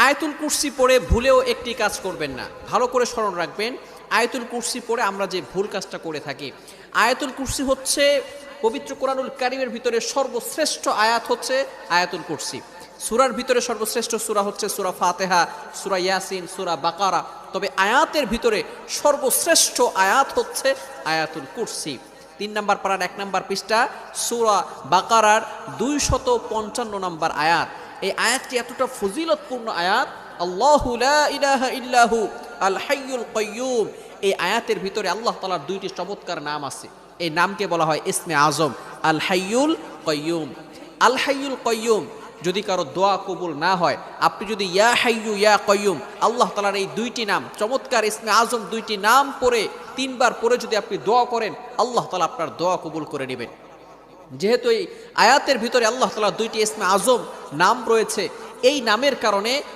আয়াতুল কুরসি পড়ে ভুলেও একটি কাজ করবেন না, ভালো করে স্মরণ রাখবেন। আয়াতুল কুরসি পড়ে আমরা যে ভুল কাজটা করে থাকি, আয়াতুল কুরসি হচ্ছে পবিত্র কোরআনুল কারীমের ভিতরে সর্বশ্রেষ্ঠ আয়াত হচ্ছে আয়াতুল কুরসি। সূরার ভিতরে সর্বশ্রেষ্ঠ সূরা হচ্ছে সূরা ফাতিহা, সূরা ইয়াসিন, সূরা বাকারা, তবে আয়াতের ভিতরে সর্বশ্রেষ্ঠ আয়াত হচ্ছে আয়াতুল কুরসি। 3 নম্বর পারার 1 নম্বর পৃষ্ঠা সূরা বাকারার 255 নম্বর আয়াত। এই আয়াতটি এতটা ফজিলতপূর্ণ আয়াত, আল্লাহু লা ইলাহা ইল্লাহু আল হাইয়ুল কাইয়্যুম। এই আয়াতের ভিতরে আল্লাহ তাআলার 2টি চমৎকার নাম আছে। এই নামকে বলা হয় ইসমে আজম, আল হাইয়ুল কাইয়্যুম। আল হাইয়ুল কাইয়্যুম যদি কারো দোয়া কবুল না হয়, আপনি যদি ইয়া হাইয়ু ইয়া কাইয়্যুম আল্লাহ তাআলার এই 2টি নাম চমৎকার ইসমে আজম 2টি নাম পড়ে 3 বার পড়ে যদি আপনি দোয়া করেন, আল্লাহ তাআলা আপনার দোয়া কবুল করে নেবেন। যেহেতু এই আয়াতের ভিতরে আল্লাহ তাআলা 2টি ইসমে আজম নাম রয়েছে, এই নামের কারণে